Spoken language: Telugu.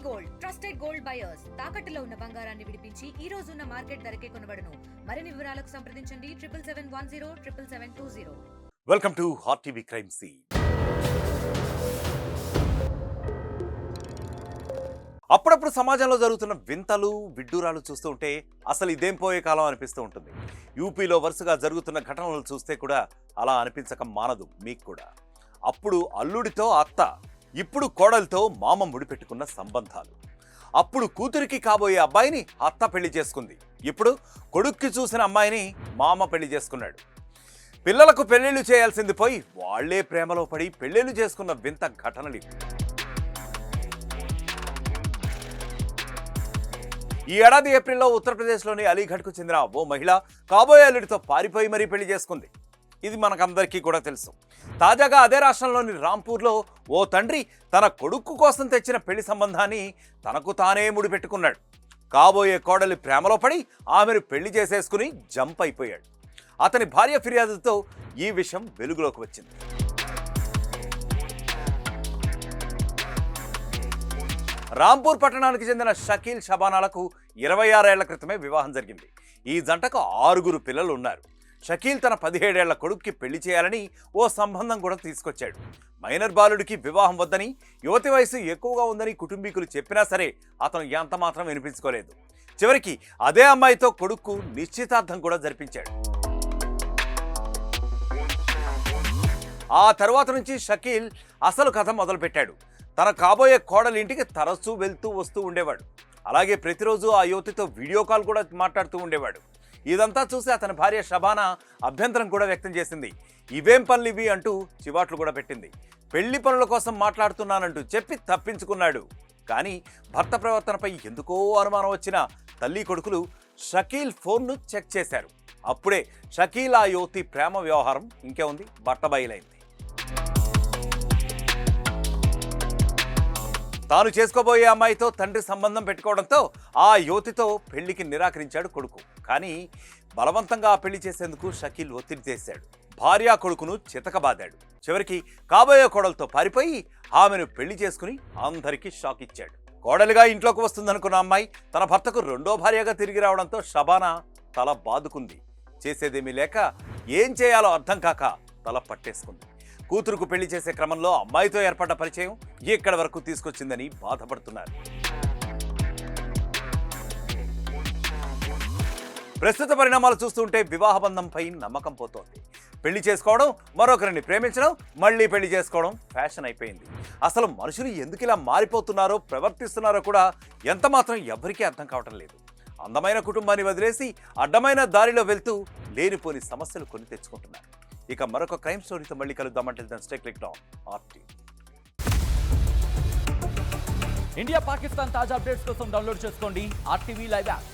గోల్డ్ ట్రస్టెడ్ గోల్డ్ బయర్స్ తాకట్టులో ఉన్న బంగారాన్ని విడిపించి ఈ రోజు ఉన్న మార్కెట్ ధరకే కొనబడును. మరిన్ని వివరాలకు సంప్రదించండి 7710 welcome to hot TV crime scene. అప్పుడప్పుడు సమాజంలో జరుగుతున్న వింతలు విడ్డూరాలు చూస్తూ ఉంటే అసలు ఇదేం పోయే కాలం అనిపిస్తూ ఉంటుంది. యూపీలో వరుసగా జరుగుతున్న ఘటనలు చూస్తే కూడా అలా అనిపించక మానదు మీకు కూడా. అప్పుడు అల్లుడితో అత్త, ఇప్పుడు కోడలితో మామ ముడిపెట్టుకున్న సంబంధాలు. అప్పుడు కూతురికి కాబోయే అబ్బాయిని అత్త పెళ్లి చేసుకుంది, ఇప్పుడు కొడుక్కి చూసిన అమ్మాయిని మామ పెళ్లి చేసుకున్నాడు. పిల్లలకు పెళ్లిళ్ళు చేయాల్సింది పోయి వాళ్లే ప్రేమలో పడి పెళ్లిళ్ళు చేసుకున్న వింత ఘటనలు. ఈ ఏడాది ఏప్రిల్లో ఉత్తరప్రదేశ్లోని అలీఘడ్కు చెందిన ఓ మహిళ కాబోయే అల్లుడితో పారిపోయి మరీ పెళ్లి చేసుకుంది. ఇది మనకందరికీ కూడా తెలుసు. తాజాగా అదే రాష్ట్రంలోని రాంపూర్లో ఓ తండ్రి తన కొడుకు కోసం తెచ్చిన పెళ్లి సంబంధాన్ని తనకు తానే ముడిపెట్టుకున్నాడు. కాబోయే కోడలి ప్రేమలో పడి ఆమెను పెళ్లి చేసేసుకుని జంప్ అయిపోయాడు. అతని భార్య ఫిర్యాదుతో ఈ విషయం వెలుగులోకి వచ్చింది. రాంపూర్ పట్టణానికి చెందిన షకీల్ షబానాలకు 26 ఏళ్ల క్రితమే వివాహం జరిగింది. ఈ జంటకు 6 పిల్లలు ఉన్నారు. షకీల్ తన 17 ఏళ్ల కొడుక్కి పెళ్లి చేయాలని ఓ సంబంధం కూడా తీసుకొచ్చాడు. మైనర్ బాలుడికి వివాహం వద్దని, యువతి వయసు ఎక్కువగా ఉందని కుటుంబీకులు చెప్పినా సరే అతను ఎంత మాత్రం వినిపించుకోలేదు. చివరికి అదే అమ్మాయితో కొడుక్కు నిశ్చితార్థం కూడా జరిపించాడు. ఆ తర్వాత నుంచి షకీల్ అసలు కథ మొదలుపెట్టాడు. తన కాబోయే కోడలి ఇంటికి తరచూ వెళ్తూ వస్తూ ఉండేవాడు. అలాగే ప్రతిరోజు ఆ యువతితో వీడియో కాల్ కూడా మాట్లాడుతూ ఉండేవాడు. ఇదంతా చూసి అతని భార్య షబానా అభ్యంతరం కూడా వ్యక్తం చేసింది. ఇవేం పనులు ఇవి అంటూ చివాట్లు కూడా పెట్టింది. పెళ్లి పనుల కోసం మాట్లాడుతున్నానంటూ చెప్పి తప్పించుకున్నాడు. కానీ భర్త ప్రవర్తనపై ఎందుకో అనుమానం వచ్చిన తల్లి కొడుకులు షకీల్ ఫోన్ను చెక్ చేశారు. అప్పుడే షకీల్ ఆ యువతి ప్రేమ వ్యవహారం ఇంకే ఉంది బట్టబయలైంది. తాను చేసుకోబోయే అమ్మాయితో తండ్రి సంబంధం పెట్టుకోవడంతో ఆ యువతితో పెళ్లికి నిరాకరించాడు కొడుకు. కానీ బలవంతంగా ఆ పెళ్లి చేసేందుకు షకీల్ ఒత్తిడి చేశాడు. భార్య కొడుకును చితకబాదాడు. చివరికి కాబోయే కోడలతో పారిపోయి ఆమెను పెళ్లి చేసుకుని అందరికీ షాక్ ఇచ్చాడు. కోడలిగా ఇంట్లోకి వస్తుందనుకున్న అమ్మాయి తన భర్తకు రెండో భార్యగా తిరిగి రావడంతో షబానా తల బాదుకుంది. చేసేదేమీ లేక ఏం చేయాలో అర్థం కాక తల పట్టేసుకుంది. కూతురుకు పెళ్లి చేసే క్రమంలో అమ్మాయితో ఏర్పడ్డ పరిచయం ఇక్కడి వరకు తీసుకొచ్చిందని బాధపడుతున్నారు. ప్రస్తుత పరిణామాలు చూస్తుంటే వివాహ బంధంపై నమ్మకం పోతోంది. పెళ్లి చేసుకోవడం, మరొకరిని ప్రేమించడం, మళ్ళీ పెళ్లి చేసుకోవడం ఫ్యాషన్ అయిపోయింది. అసలు మనుషులు ఎందుకు ఇలా మారిపోతున్నారో, ప్రవర్తిస్తున్నారో కూడా ఎంత మాత్రం ఎవ్వరికీ అర్థం కావటం లేదు. అందమైన కుటుంబాన్ని వదిలేసి అడ్డమైన దారిలో వెళ్తూ లేనిపోని సమస్యలు కొని తెచ్చుకుంటున్నారు. ఇక మరొక క్రైమ్ స్టోరీతో మళ్ళీ కలుద్దామంటే stay click on RTV. India Pakistan తాజా అప్డేట్స్ కోసం డౌన్లోడ్ చేసుకోండి ఆర్టీవీ లైవ్ యాప్.